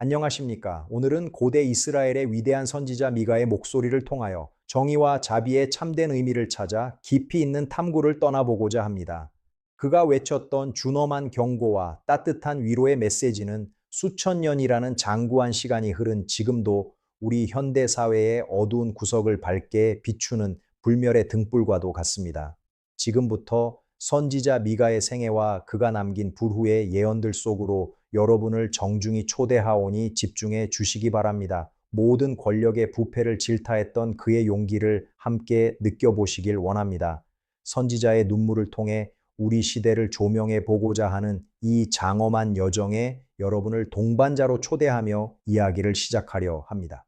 안녕하십니까. 오늘은 고대 이스라엘의 위대한 선지자 미가의 목소리를 통하여 정의와 자비의 참된 의미를 찾아 깊이 있는 탐구를 떠나보고자 합니다. 그가 외쳤던 준엄한 경고와 따뜻한 위로의 메시지는 수천 년이라는 장구한 시간이 흐른 지금도 우리 현대 사회의 어두운 구석을 밝게 비추는 불멸의 등불과도 같습니다. 지금부터 선지자 미가의 생애와 그가 남긴 불후의 예언들 속으로 여러분을 정중히 초대하오니 집중해 주시기 바랍니다. 모든 권력의 부패를 질타했던 그의 용기를 함께 느껴보시길 원합니다. 선지자의 눈물을 통해 우리 시대를 조명해 보고자 하는 이 장엄한 여정에 여러분을 동반자로 초대하며 이야기를 시작하려 합니다.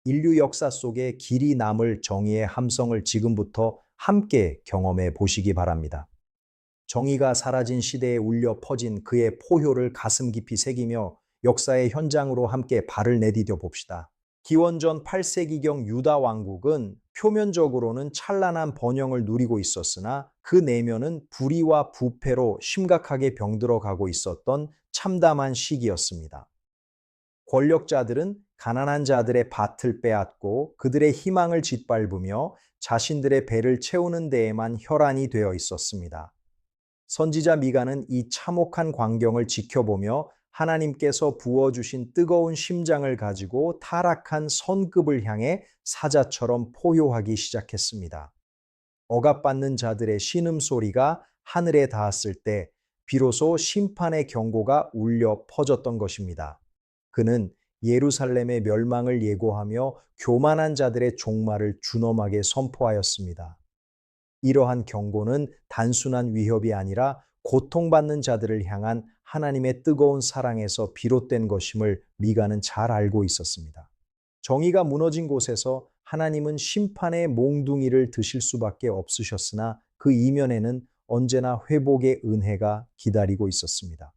인류 역사 속에 길이 남을 정의의 함성을 지금부터 함께 경험해 보시기 바랍니다. 정의가 사라진 시대에 울려 퍼진 그의 포효를 가슴 깊이 새기며 역사의 현장으로 함께 발을 내디뎌 봅시다. 기원전 8세기경 유다 왕국은 표면적으로는 찬란한 번영을 누리고 있었으나 그 내면은 불의와 부패로 심각하게 병들어 가고 있었던 참담한 시기였습니다. 권력자들은 가난한 자들의 밭을 빼앗고 그들의 희망을 짓밟으며 자신들의 배를 채우는 데에만 혈안이 되어 있었습니다. 선지자 미가는 이 참혹한 광경을 지켜보며 하나님께서 부어주신 뜨거운 심장을 가지고 타락한 선급을 향해 사자처럼 포효하기 시작했습니다. 억압받는 자들의 신음소리가 하늘에 닿았을 때 비로소 심판의 경고가 울려 퍼졌던 것입니다. 그는 예루살렘의 멸망을 예고하며 교만한 자들의 종말을 준엄하게 선포하였습니다. 이러한 경고는 단순한 위협이 아니라 고통받는 자들을 향한 하나님의 뜨거운 사랑에서 비롯된 것임을 미가는 잘 알고 있었습니다. 정의가 무너진 곳에서 하나님은 심판의 몽둥이를 드실 수밖에 없으셨으나 그 이면에는 언제나 회복의 은혜가 기다리고 있었습니다.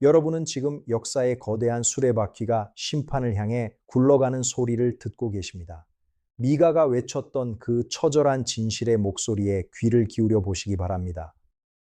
여러분은 지금 역사의 거대한 수레바퀴가 심판을 향해 굴러가는 소리를 듣고 계십니다. 미가가 외쳤던 그 처절한 진실의 목소리에 귀를 기울여 보시기 바랍니다.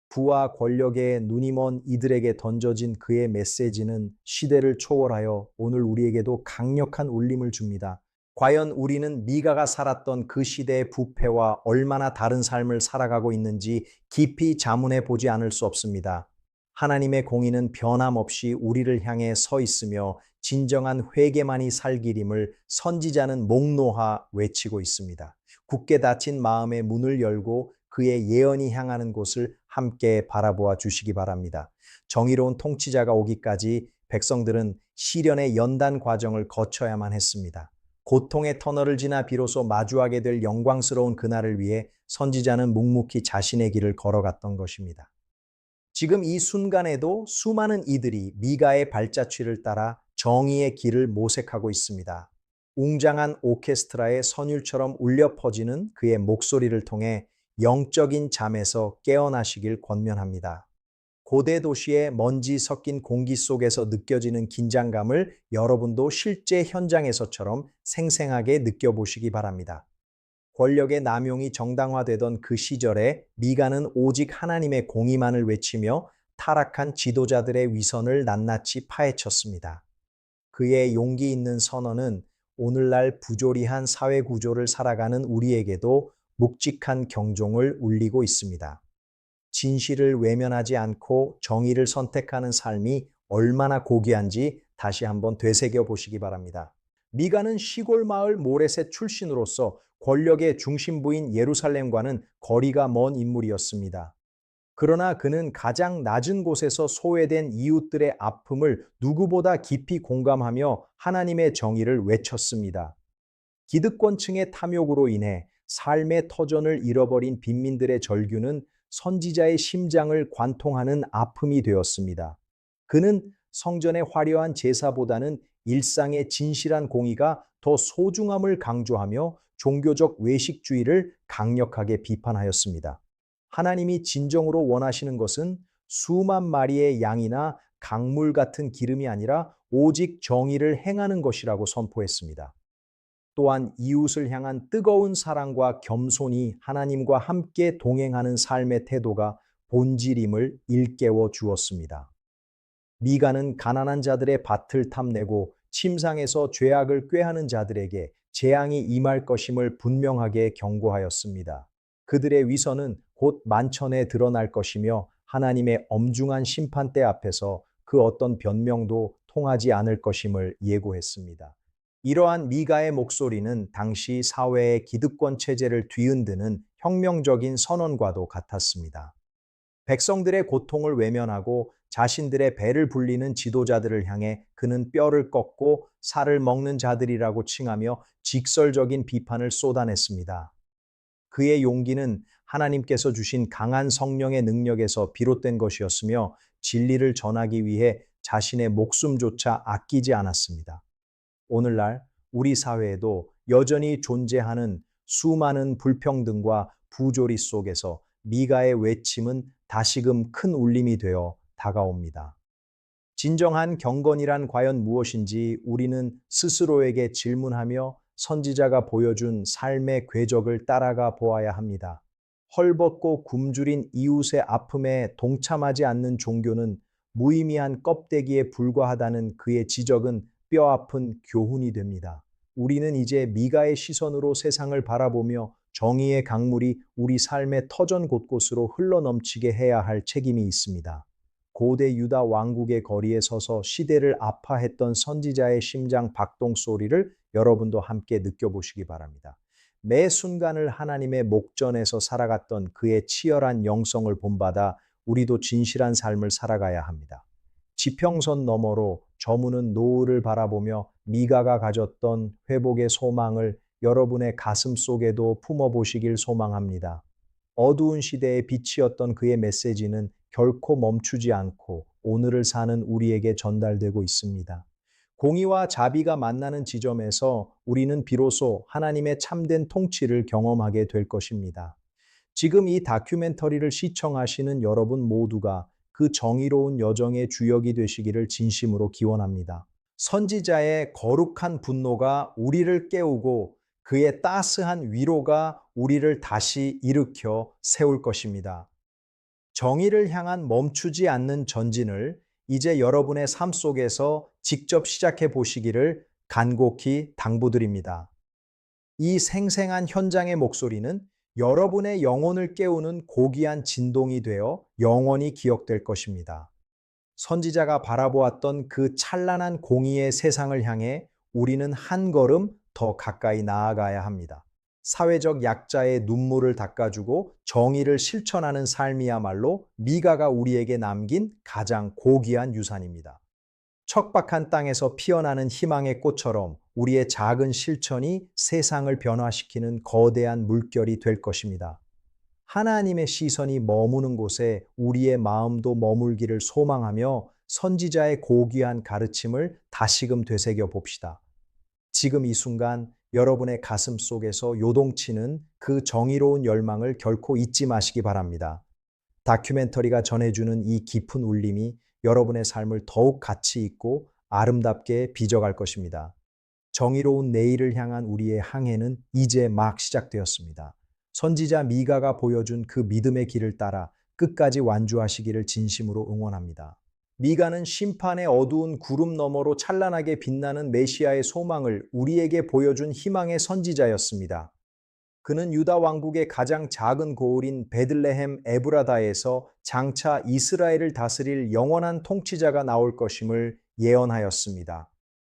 부와 권력에 눈이 먼 이들에게 던져진 그의 메시지는 시대를 초월하여 오늘 우리에게도 강력한 울림을 줍니다. 과연 우리는 미가가 살았던 그 시대의 부패와 얼마나 다른 삶을 살아가고 있는지 깊이 자문해 보지 않을 수 없습니다. 하나님의 공의는 변함없이 우리를 향해 서 있으며 진정한 회개만이 살 길임을 선지자는 목 놓아 외치고 있습니다. 굳게 닫힌 마음의 문을 열고 그의 예언이 향하는 곳을 함께 바라보아 주시기 바랍니다. 정의로운 통치자가 오기까지 백성들은 시련의 연단 과정을 거쳐야만 했습니다. 고통의 터널을 지나 비로소 마주하게 될 영광스러운 그날을 위해 선지자는 묵묵히 자신의 길을 걸어갔던 것입니다. 지금 이 순간에도 수많은 이들이 미가의 발자취를 따라 정의의 길을 모색하고 있습니다. 웅장한 오케스트라의 선율처럼 울려 퍼지는 그의 목소리를 통해 영적인 잠에서 깨어나시길 권면합니다. 고대 도시의 먼지 섞인 공기 속에서 느껴지는 긴장감을 여러분도 실제 현장에서처럼 생생하게 느껴보시기 바랍니다. 권력의 남용이 정당화되던 그 시절에 미가는 오직 하나님의 공의만을 외치며 타락한 지도자들의 위선을 낱낱이 파헤쳤습니다. 그의 용기 있는 선언은 오늘날 부조리한 사회 구조를 살아가는 우리에게도 묵직한 경종을 울리고 있습니다. 진실을 외면하지 않고 정의를 선택하는 삶이 얼마나 고귀한지 다시 한번 되새겨 보시기 바랍니다. 미가는 시골 마을 모레셋 출신으로서 권력의 중심부인 예루살렘과는 거리가 먼 인물이었습니다. 그러나 그는 가장 낮은 곳에서 소외된 이웃들의 아픔을 누구보다 깊이 공감하며 하나님의 정의를 외쳤습니다. 기득권층의 탐욕으로 인해 삶의 터전을 잃어버린 빈민들의 절규는 선지자의 심장을 관통하는 아픔이 되었습니다. 그는 성전의 화려한 제사보다는 일상의 진실한 공의가 더 소중함을 강조하며 종교적 외식주의를 강력하게 비판하였습니다. 하나님이 진정으로 원하시는 것은 수만 마리의 양이나 강물 같은 기름이 아니라 오직 정의를 행하는 것이라고 선포했습니다. 또한 이웃을 향한 뜨거운 사랑과 겸손이 하나님과 함께 동행하는 삶의 태도가 본질임을 일깨워 주었습니다. 미가는 가난한 자들의 밭을 탐내고 침상에서 죄악을 꾀하는 자들에게 재앙이 임할 것임을 분명하게 경고하였습니다. 그들의 위선은 곧 만천에 드러날 것이며 하나님의 엄중한 심판대 앞에서 그 어떤 변명도 통하지 않을 것임을 예고했습니다. 이러한 미가의 목소리는 당시 사회의 기득권 체제를 뒤흔드는 혁명적인 선언과도 같았습니다. 백성들의 고통을 외면하고 자신들의 배를 불리는 지도자들을 향해 그는 뼈를 꺾고 살을 먹는 자들이라고 칭하며 직설적인 비판을 쏟아냈습니다. 그의 용기는 하나님께서 주신 강한 성령의 능력에서 비롯된 것이었으며 진리를 전하기 위해 자신의 목숨조차 아끼지 않았습니다. 오늘날 우리 사회에도 여전히 존재하는 수많은 불평등과 부조리 속에서 미가의 외침은 다시금 큰 울림이 되어 다가옵니다. 진정한 경건이란 과연 무엇인지 우리는 스스로에게 질문하며 선지자가 보여준 삶의 궤적을 따라가 보아야 합니다. 헐벗고 굶주린 이웃의 아픔에 동참하지 않는 종교는 무의미한 껍데기에 불과하다는 그의 지적은 뼈아픈 교훈이 됩니다. 우리는 이제 미가의 시선으로 세상을 바라보며 정의의 강물이 우리 삶의 터전 곳곳으로 흘러넘치게 해야 할 책임이 있습니다. 고대 유다 왕국의 거리에 서서 시대를 아파했던 선지자의 심장 박동 소리를 여러분도 함께 느껴보시기 바랍니다. 매 순간을 하나님의 목전에서 살아갔던 그의 치열한 영성을 본받아 우리도 진실한 삶을 살아가야 합니다. 지평선 너머로 저무는 노을을 바라보며 미가가 가졌던 회복의 소망을 여러분의 가슴 속에도 품어보시길 소망합니다. 어두운 시대의 빛이었던 그의 메시지는 결코 멈추지 않고 오늘을 사는 우리에게 전달되고 있습니다. 공의와 자비가 만나는 지점에서 우리는 비로소 하나님의 참된 통치를 경험하게 될 것입니다. 지금 이 다큐멘터리를 시청하시는 여러분 모두가 그 정의로운 여정의 주역이 되시기를 진심으로 기원합니다. 선지자의 거룩한 분노가 우리를 깨우고 그의 따스한 위로가 우리를 다시 일으켜 세울 것입니다. 정의를 향한 멈추지 않는 전진을 이제 여러분의 삶 속에서 직접 시작해 보시기를 간곡히 당부드립니다. 이 생생한 현장의 목소리는 여러분의 영혼을 깨우는 고귀한 진동이 되어 영원히 기억될 것입니다. 선지자가 바라보았던 그 찬란한 공의의 세상을 향해 우리는 한 걸음 더 가까이 나아가야 합니다. 사회적 약자의 눈물을 닦아주고 정의를 실천하는 삶이야말로 미가가 우리에게 남긴 가장 고귀한 유산입니다. 척박한 땅에서 피어나는 희망의 꽃처럼 우리의 작은 실천이 세상을 변화시키는 거대한 물결이 될 것입니다. 하나님의 시선이 머무는 곳에 우리의 마음도 머물기를 소망하며 선지자의 고귀한 가르침을 다시금 되새겨 봅시다. 지금 이 순간 여러분의 가슴 속에서 요동치는 그 정의로운 열망을 결코 잊지 마시기 바랍니다. 다큐멘터리가 전해주는 이 깊은 울림이 여러분의 삶을 더욱 가치 있고 아름답게 빚어갈 것입니다. 정의로운 내일을 향한 우리의 항해는 이제 막 시작되었습니다. 선지자 미가가 보여준 그 믿음의 길을 따라 끝까지 완주하시기를 진심으로 응원합니다. 미가는 심판의 어두운 구름 너머로 찬란하게 빛나는 메시아의 소망을 우리에게 보여준 희망의 선지자였습니다. 그는 유다 왕국의 가장 작은 고을인 베들레헴 에브라다에서 장차 이스라엘을 다스릴 영원한 통치자가 나올 것임을 예언하였습니다.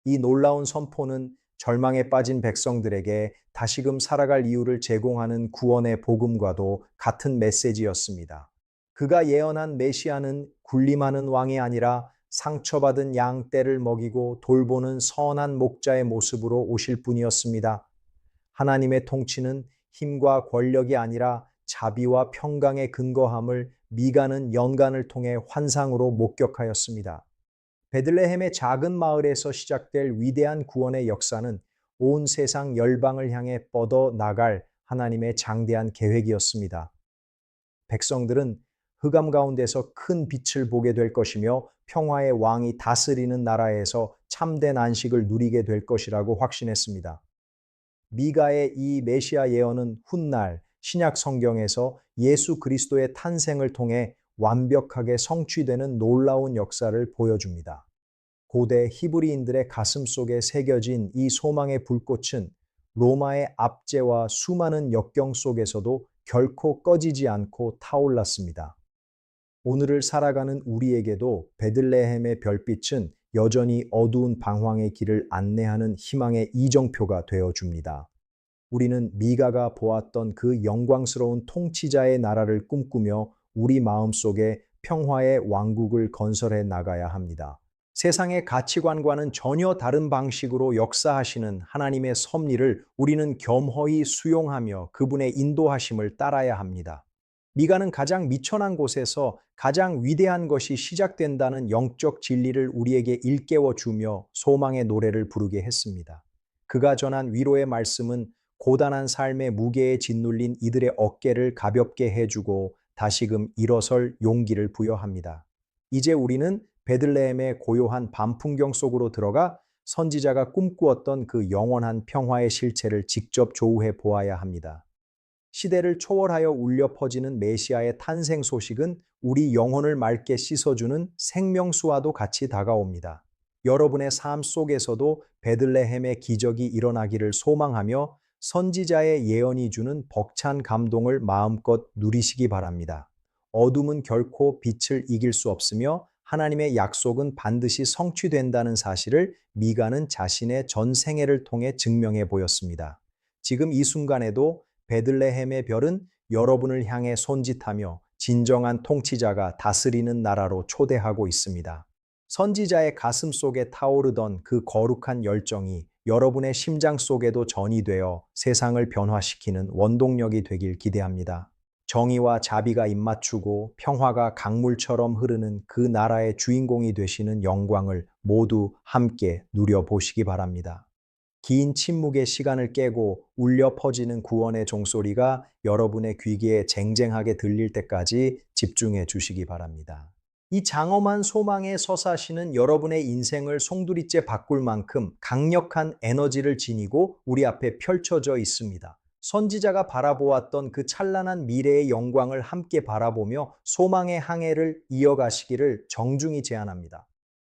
이 놀라운 선포는 절망에 빠진 백성들에게 다시금 살아갈 이유를 제공하는 구원의 복음과도 같은 메시지였습니다. 그가 예언한 메시아는 군림하는 왕이 아니라 상처받은 양 떼를 먹이고 돌보는 선한 목자의 모습으로 오실 분이었습니다. 하나님의 통치는 힘과 권력이 아니라 자비와 평강에 근거함을 미가는 연간을 통해 환상으로 목격하였습니다. 베들레헴의 작은 마을에서 시작될 위대한 구원의 역사는 온 세상 열방을 향해 뻗어 나갈 하나님의 장대한 계획이었습니다. 백성들은 흑암 가운데서 큰 빛을 보게 될 것이며 평화의 왕이 다스리는 나라에서 참된 안식을 누리게 될 것이라고 확신했습니다. 미가의 이 메시아 예언은 훗날 신약 성경에서 예수 그리스도의 탄생을 통해 완벽하게 성취되는 놀라운 역사를 보여줍니다. 고대 히브리인들의 가슴 속에 새겨진 이 소망의 불꽃은 로마의 압제와 수많은 역경 속에서도 결코 꺼지지 않고 타올랐습니다. 오늘을 살아가는 우리에게도 베들레헴의 별빛은 여전히 어두운 방황의 길을 안내하는 희망의 이정표가 되어 줍니다. 우리는 미가가 보았던 그 영광스러운 통치자의 나라를 꿈꾸며 우리 마음속에 평화의 왕국을 건설해 나가야 합니다. 세상의 가치관과는 전혀 다른 방식으로 역사하시는 하나님의 섭리를 우리는 겸허히 수용하며 그분의 인도하심을 따라야 합니다. 미가는 가장 미천한 곳에서 가장 위대한 것이 시작된다는 영적 진리를 우리에게 일깨워 주며 소망의 노래를 부르게 했습니다. 그가 전한 위로의 말씀은 고단한 삶의 무게에 짓눌린 이들의 어깨를 가볍게 해주고 다시금 일어설 용기를 부여합니다. 이제 우리는 베들레헴의 고요한 밤 풍경 속으로 들어가 선지자가 꿈꾸었던 그 영원한 평화의 실체를 직접 조우해 보아야 합니다. 시대를 초월하여 울려 퍼지는 메시아의 탄생 소식은 우리 영혼을 맑게 씻어주는 생명수와도 같이 다가옵니다. 여러분의 삶 속에서도 베들레헴의 기적이 일어나기를 소망하며 선지자의 예언이 주는 벅찬 감동을 마음껏 누리시기 바랍니다. 어둠은 결코 빛을 이길 수 없으며 하나님의 약속은 반드시 성취된다는 사실을 미가는 자신의 전 생애를 통해 증명해 보였습니다. 지금 이 순간에도 베들레헴의 별은 여러분을 향해 손짓하며 진정한 통치자가 다스리는 나라로 초대하고 있습니다. 선지자의 가슴 속에 타오르던 그 거룩한 열정이 여러분의 심장 속에도 전이되어 세상을 변화시키는 원동력이 되길 기대합니다. 정의와 자비가 입맞추고 평화가 강물처럼 흐르는 그 나라의 주인공이 되시는 영광을 모두 함께 누려보시기 바랍니다. 긴 침묵의 시간을 깨고 울려 퍼지는 구원의 종소리가 여러분의 귀기에 쟁쟁하게 들릴 때까지 집중해 주시기 바랍니다. 이 장엄한 소망에 서사시는 여러분의 인생을 송두리째 바꿀 만큼 강력한 에너지를 지니고 우리 앞에 펼쳐져 있습니다. 선지자가 바라보았던 그 찬란한 미래의 영광을 함께 바라보며 소망의 항해를 이어가시기를 정중히 제안합니다.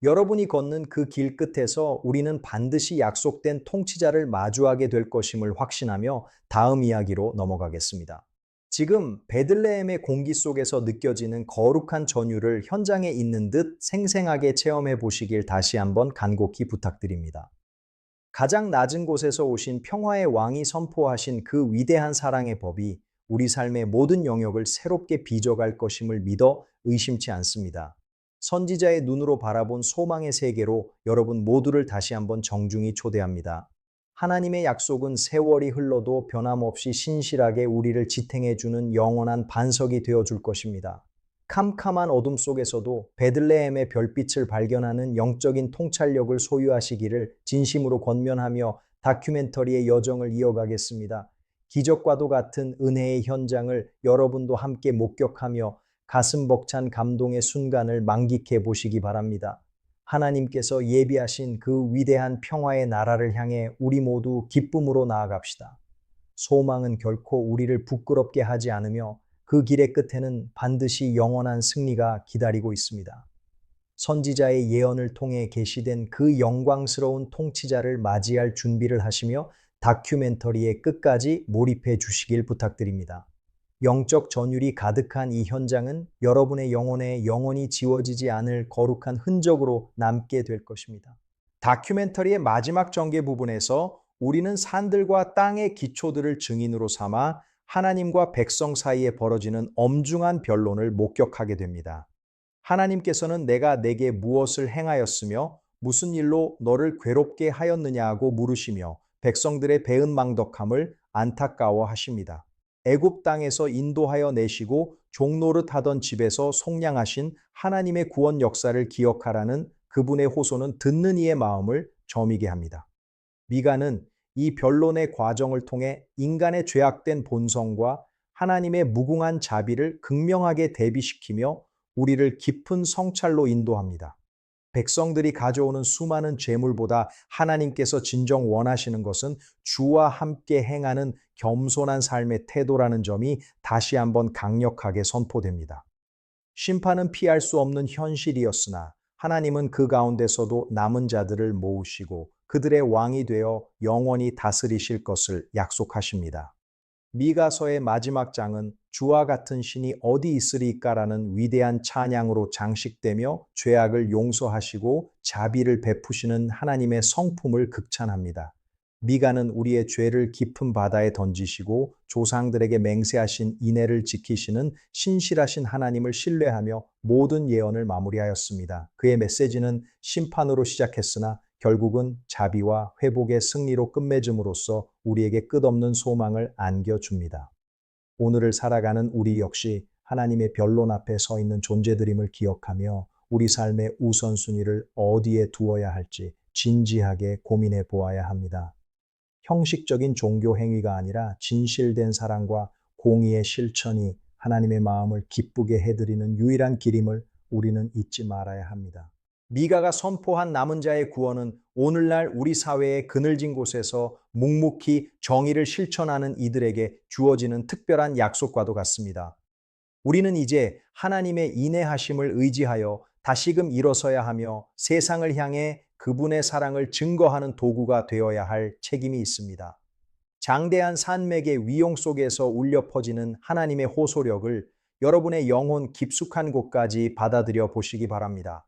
여러분이 걷는 그 길 끝에서 우리는 반드시 약속된 통치자를 마주하게 될 것임을 확신하며 다음 이야기로 넘어가겠습니다. 지금 베들레헴의 공기 속에서 느껴지는 거룩한 전율을 현장에 있는 듯 생생하게 체험해 보시길 다시 한번 간곡히 부탁드립니다. 가장 낮은 곳에서 오신 평화의 왕이 선포하신 그 위대한 사랑의 법이 우리 삶의 모든 영역을 새롭게 빚어갈 것임을 믿어 의심치 않습니다. 선지자의 눈으로 바라본 소망의 세계로 여러분 모두를 다시 한번 정중히 초대합니다. 하나님의 약속은 세월이 흘러도 변함없이 신실하게 우리를 지탱해주는 영원한 반석이 되어줄 것입니다. 캄캄한 어둠 속에서도 베들레헴의 별빛을 발견하는 영적인 통찰력을 소유하시기를 진심으로 권면하며 다큐멘터리의 여정을 이어가겠습니다. 기적과도 같은 은혜의 현장을 여러분도 함께 목격하며 가슴 벅찬 감동의 순간을 만끽해 보시기 바랍니다. 하나님께서 예비하신 그 위대한 평화의 나라를 향해 우리 모두 기쁨으로 나아갑시다. 소망은 결코 우리를 부끄럽게 하지 않으며 그 길의 끝에는 반드시 영원한 승리가 기다리고 있습니다. 선지자의 예언을 통해 계시된 그 영광스러운 통치자를 맞이할 준비를 하시며 다큐멘터리의 끝까지 몰입해 주시길 부탁드립니다. 영적 전율이 가득한 이 현장은 여러분의 영혼에 영원히 지워지지 않을 거룩한 흔적으로 남게 될 것입니다. 다큐멘터리의 마지막 전개 부분에서 우리는 산들과 땅의 기초들을 증인으로 삼아 하나님과 백성 사이에 벌어지는 엄중한 변론을 목격하게 됩니다. 하나님께서는 내가 내게 무엇을 행하였으며 무슨 일로 너를 괴롭게 하였느냐고 물으시며 백성들의 배은망덕함을 안타까워 하십니다. 애굽 땅에서 인도하여 내시고 종노릇 하던 집에서 속량하신 하나님의 구원 역사를 기억하라는 그분의 호소는 듣는 이의 마음을 저미게 합니다. 미가는 이 변론의 과정을 통해 인간의 죄악된 본성과 하나님의 무궁한 자비를 극명하게 대비시키며 우리를 깊은 성찰로 인도합니다. 백성들이 가져오는 수많은 재물보다 하나님께서 진정 원하시는 것은 주와 함께 행하는 겸손한 삶의 태도라는 점이 다시 한번 강력하게 선포됩니다. 심판은 피할 수 없는 현실이었으나 하나님은 그 가운데서도 남은 자들을 모으시고 그들의 왕이 되어 영원히 다스리실 것을 약속하십니다. 미가서의 마지막 장은 주와 같은 신이 어디 있으리까라는 위대한 찬양으로 장식되며 죄악을 용서하시고 자비를 베푸시는 하나님의 성품을 극찬합니다. 미가는 우리의 죄를 깊은 바다에 던지시고 조상들에게 맹세하신 인애를 지키시는 신실하신 하나님을 신뢰하며 모든 예언을 마무리하였습니다. 그의 메시지는 심판으로 시작했으나 결국은 자비와 회복의 승리로 끝맺음으로써 우리에게 끝없는 소망을 안겨줍니다. 오늘을 살아가는 우리 역시 하나님의 변론 앞에 서 있는 존재들임을 기억하며 우리 삶의 우선순위를 어디에 두어야 할지 진지하게 고민해 보아야 합니다. 형식적인 종교 행위가 아니라 진실된 사랑과 공의의 실천이 하나님의 마음을 기쁘게 해드리는 유일한 길임을 우리는 잊지 말아야 합니다. 미가가 선포한 남은 자의 구원은 오늘날 우리 사회의 그늘진 곳에서 묵묵히 정의를 실천하는 이들에게 주어지는 특별한 약속과도 같습니다. 우리는 이제 하나님의 인내하심을 의지하여 다시금 일어서야 하며 세상을 향해 그분의 사랑을 증거하는 도구가 되어야 할 책임이 있습니다. 장대한 산맥의 위용 속에서 울려 퍼지는 하나님의 호소력을 여러분의 영혼 깊숙한 곳까지 받아들여 보시기 바랍니다.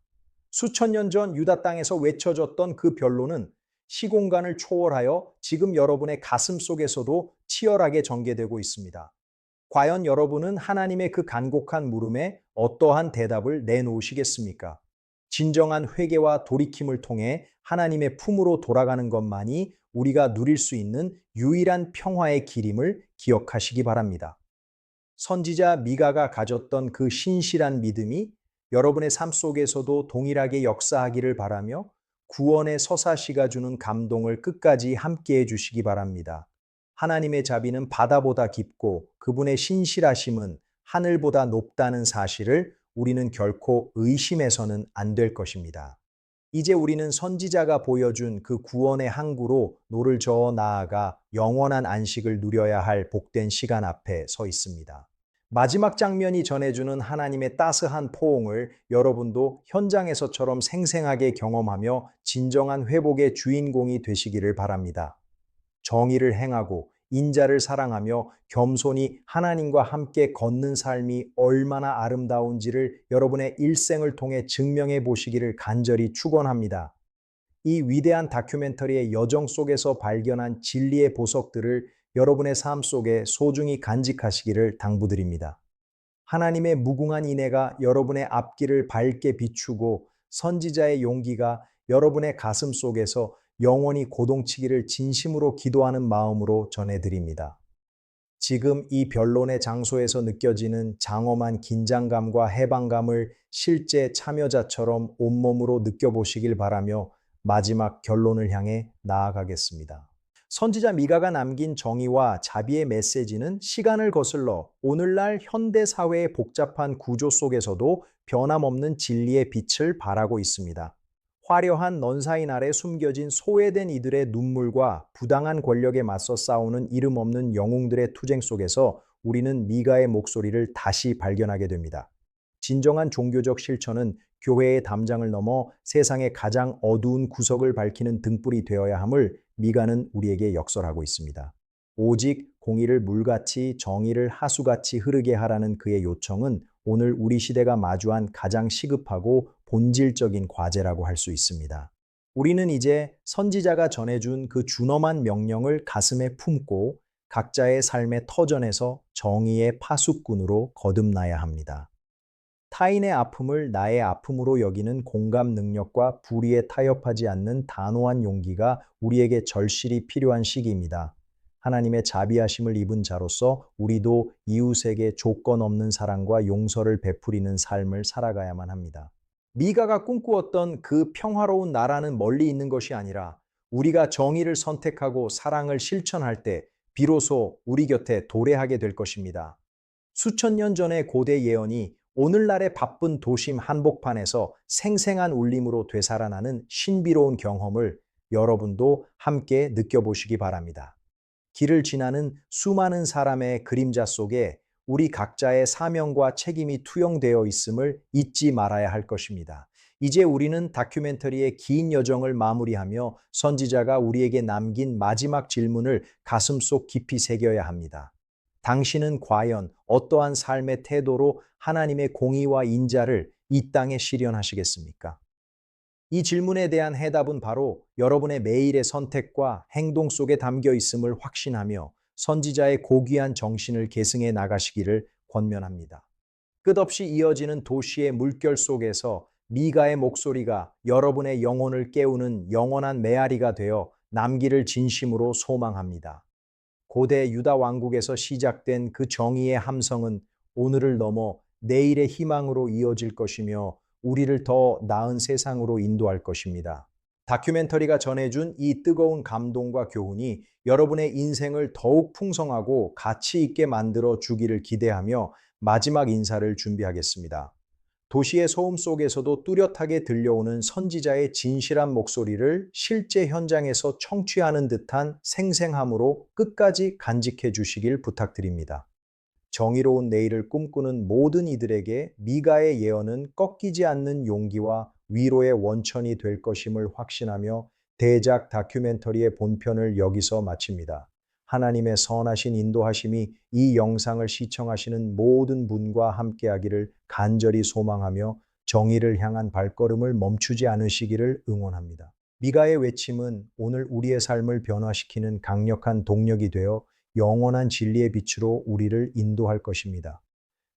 수천 년 전 유다 땅에서 외쳐졌던 그 변론은 시공간을 초월하여 지금 여러분의 가슴 속에서도 치열하게 전개되고 있습니다. 과연 여러분은 하나님의 그 간곡한 물음에 어떠한 대답을 내놓으시겠습니까? 진정한 회개와 돌이킴을 통해 하나님의 품으로 돌아가는 것만이 우리가 누릴 수 있는 유일한 평화의 길임을 기억하시기 바랍니다. 선지자 미가가 가졌던 그 신실한 믿음이 여러분의 삶 속에서도 동일하게 역사하기를 바라며 구원의 서사시가 주는 감동을 끝까지 함께해 주시기 바랍니다. 하나님의 자비는 바다보다 깊고 그분의 신실하심은 하늘보다 높다는 사실을 우리는 결코 의심해서는 안 될 것입니다. 이제 우리는 선지자가 보여준 그 구원의 항구로 노를 저어 나아가 영원한 안식을 누려야 할 복된 시간 앞에 서 있습니다. 마지막 장면이 전해주는 하나님의 따스한 포옹을 여러분도 현장에서처럼 생생하게 경험하며 진정한 회복의 주인공이 되시기를 바랍니다. 정의를 행하고 인자를 사랑하며 겸손히 하나님과 함께 걷는 삶이 얼마나 아름다운지를 여러분의 일생을 통해 증명해 보시기를 간절히 축원합니다. 이 위대한 다큐멘터리의 여정 속에서 발견한 진리의 보석들을 여러분의 삶 속에 소중히 간직하시기를 당부드립니다. 하나님의 무궁한 인애가 여러분의 앞길을 밝게 비추고 선지자의 용기가 여러분의 가슴 속에서 영원히 고동치기를 진심으로 기도하는 마음으로 전해드립니다. 지금 이 변론의 장소에서 느껴지는 장엄한 긴장감과 해방감을 실제 참여자처럼 온몸으로 느껴보시길 바라며 마지막 결론을 향해 나아가겠습니다. 선지자 미가가 남긴 정의와 자비의 메시지는 시간을 거슬러 오늘날 현대 사회의 복잡한 구조 속에서도 변함없는 진리의 빛을 발하고 있습니다. 화려한 넌사인 아래 숨겨진 소외된 이들의 눈물과 부당한 권력에 맞서 싸우는 이름 없는 영웅들의 투쟁 속에서 우리는 미가의 목소리를 다시 발견하게 됩니다. 진정한 종교적 실천은 교회의 담장을 넘어 세상의 가장 어두운 구석을 밝히는 등불이 되어야 함을 미가는 우리에게 역설하고 있습니다. 오직 공의를 물같이 정의를 하수같이 흐르게 하라는 그의 요청은 오늘 우리 시대가 마주한 가장 시급하고 본질적인 과제라고 할 수 있습니다. 우리는 이제 선지자가 전해준 그 준엄한 명령을 가슴에 품고 각자의 삶의 터전에서 정의의 파수꾼으로 거듭나야 합니다. 타인의 아픔을 나의 아픔으로 여기는 공감 능력과 불의에 타협하지 않는 단호한 용기가 우리에게 절실히 필요한 시기입니다. 하나님의 자비하심을 입은 자로서 우리도 이웃에게 조건 없는 사랑과 용서를 베푸리는 삶을 살아가야만 합니다. 미가가 꿈꾸었던 그 평화로운 나라는 멀리 있는 것이 아니라 우리가 정의를 선택하고 사랑을 실천할 때 비로소 우리 곁에 도래하게 될 것입니다. 수천 년 전의 고대 예언이 오늘날의 바쁜 도심 한복판에서 생생한 울림으로 되살아나는 신비로운 경험을 여러분도 함께 느껴보시기 바랍니다. 길을 지나는 수많은 사람의 그림자 속에 우리 각자의 사명과 책임이 투영되어 있음을 잊지 말아야 할 것입니다. 이제 우리는 다큐멘터리의 긴 여정을 마무리하며 선지자가 우리에게 남긴 마지막 질문을 가슴속 깊이 새겨야 합니다. 당신은 과연 어떠한 삶의 태도로 하나님의 공의와 인자를 이 땅에 실현하시겠습니까? 이 질문에 대한 해답은 바로 여러분의 매일의 선택과 행동 속에 담겨 있음을 확신하며 선지자의 고귀한 정신을 계승해 나가시기를 권면합니다. 끝없이 이어지는 도시의 물결 속에서 미가의 목소리가 여러분의 영혼을 깨우는 영원한 메아리가 되어 남기를 진심으로 소망합니다. 고대 유다 왕국에서 시작된 그 정의의 함성은 오늘을 넘어 내일의 희망으로 이어질 것이며 우리를 더 나은 세상으로 인도할 것입니다. 다큐멘터리가 전해준 이 뜨거운 감동과 교훈이 여러분의 인생을 더욱 풍성하고 가치 있게 만들어 주기를 기대하며 마지막 인사를 준비하겠습니다. 도시의 소음 속에서도 뚜렷하게 들려오는 선지자의 진실한 목소리를 실제 현장에서 청취하는 듯한 생생함으로 끝까지 간직해 주시길 부탁드립니다. 정의로운 내일을 꿈꾸는 모든 이들에게 미가의 예언은 꺾이지 않는 용기와 위로의 원천이 될 것임을 확신하며 대작 다큐멘터리의 본편을 여기서 마칩니다. 하나님의 선하신 인도하심이 이 영상을 시청하시는 모든 분과 함께하기를 간절히 소망하며 정의를 향한 발걸음을 멈추지 않으시기를 응원합니다. 미가의 외침은 오늘 우리의 삶을 변화시키는 강력한 동력이 되어 영원한 진리의 빛으로 우리를 인도할 것입니다.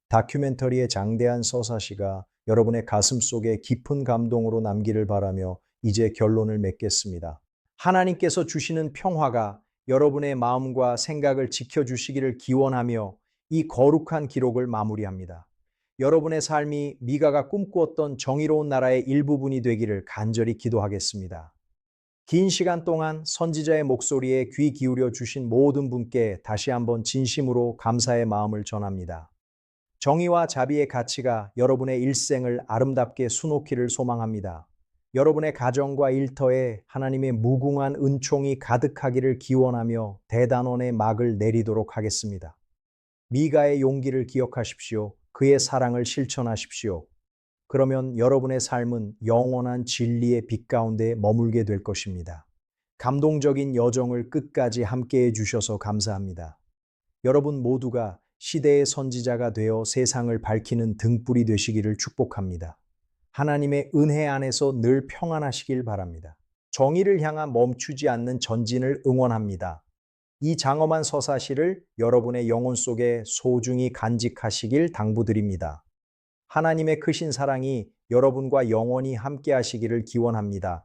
다큐멘터리의 장대한 서사시가 여러분의 가슴 속에 깊은 감동으로 남기를 바라며 이제 결론을 맺겠습니다. 하나님께서 주시는 평화가 여러분의 마음과 생각을 지켜주시기를 기원하며 이 거룩한 기록을 마무리합니다. 여러분의 삶이 미가가 꿈꾸었던 정의로운 나라의 일부분이 되기를 간절히 기도하겠습니다. 긴 시간 동안 선지자의 목소리에 귀 기울여 주신 모든 분께 다시 한번 진심으로 감사의 마음을 전합니다. 정의와 자비의 가치가 여러분의 일생을 아름답게 수놓기를 소망합니다. 여러분의 가정과 일터에 하나님의 무궁한 은총이 가득하기를 기원하며 대단원의 막을 내리도록 하겠습니다. 미가의 용기를 기억하십시오. 그의 사랑을 실천하십시오. 그러면 여러분의 삶은 영원한 진리의 빛 가운데 머물게 될 것입니다. 감동적인 여정을 끝까지 함께해 주셔서 감사합니다. 여러분 모두가 시대의 선지자가 되어 세상을 밝히는 등불이 되시기를 축복합니다. 하나님의 은혜 안에서 늘 평안하시길 바랍니다. 정의를 향한 멈추지 않는 전진을 응원합니다. 이 장엄한 서사시를 여러분의 영혼 속에 소중히 간직하시길 당부드립니다. 하나님의 크신 사랑이 여러분과 영원히 함께 하시기를 기원합니다.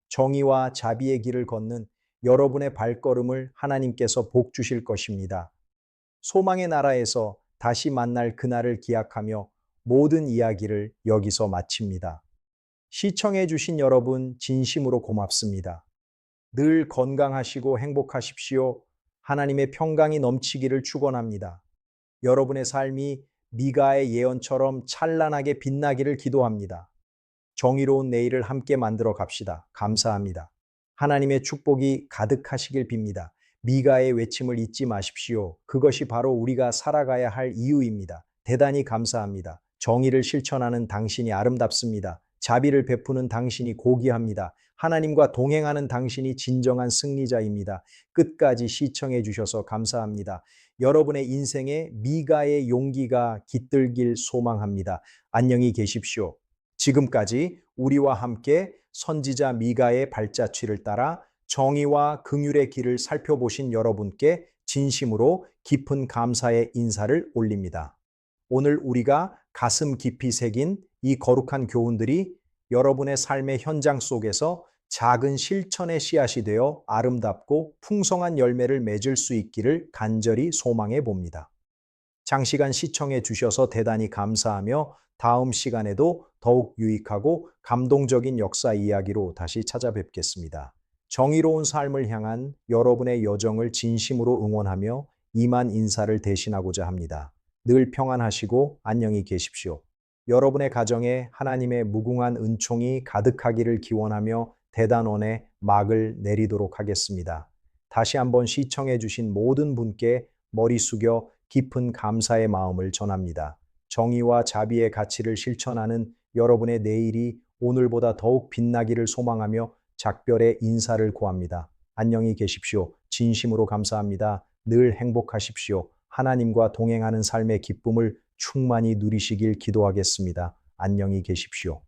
정의와 자비의 길을 걷는 여러분의 발걸음을 하나님께서 복 주실 것입니다. 소망의 나라에서 다시 만날 그날을 기약하며 모든 이야기를 여기서 마칩니다. 시청해 주신 여러분 진심으로 고맙습니다. 늘 건강하시고 행복하십시오. 하나님의 평강이 넘치기를 축원합니다. 여러분의 삶이 미가의 예언처럼 찬란하게 빛나기를 기도합니다. 정의로운 내일을 함께 만들어 갑시다. 감사합니다. 하나님의 축복이 가득하시길 빕니다. 미가의 외침을 잊지 마십시오. 그것이 바로 우리가 살아가야 할 이유입니다. 대단히 감사합니다. 정의를 실천하는 당신이 아름답습니다. 자비를 베푸는 당신이 고귀합니다. 하나님과 동행하는 당신이 진정한 승리자입니다. 끝까지 시청해 주셔서 감사합니다. 여러분의 인생에 미가의 용기가 깃들길 소망합니다. 안녕히 계십시오. 지금까지 우리와 함께 선지자 미가의 발자취를 따라 정의와 긍휼의 길을 살펴보신 여러분께 진심으로 깊은 감사의 인사를 올립니다. 오늘 우리가 가슴 깊이 새긴 이 거룩한 교훈들이 여러분의 삶의 현장 속에서 작은 실천의 씨앗이 되어 아름답고 풍성한 열매를 맺을 수 있기를 간절히 소망해 봅니다. 장시간 시청해 주셔서 대단히 감사하며 다음 시간에도 더욱 유익하고 감동적인 역사 이야기로 다시 찾아뵙겠습니다. 정의로운 삶을 향한 여러분의 여정을 진심으로 응원하며 이만 인사를 대신하고자 합니다. 늘 평안하시고 안녕히 계십시오. 여러분의 가정에 하나님의 무궁한 은총이 가득하기를 기원하며 대단원의 막을 내리도록 하겠습니다. 다시 한번 시청해 주신 모든 분께 머리 숙여 깊은 감사의 마음을 전합니다. 정의와 자비의 가치를 실천하는 여러분의 내일이 오늘보다 더욱 빛나기를 소망하며 작별의 인사를 고합니다. 안녕히 계십시오. 진심으로 감사합니다. 늘 행복하십시오. 하나님과 동행하는 삶의 기쁨을 충만히 누리시길 기도하겠습니다. 안녕히 계십시오.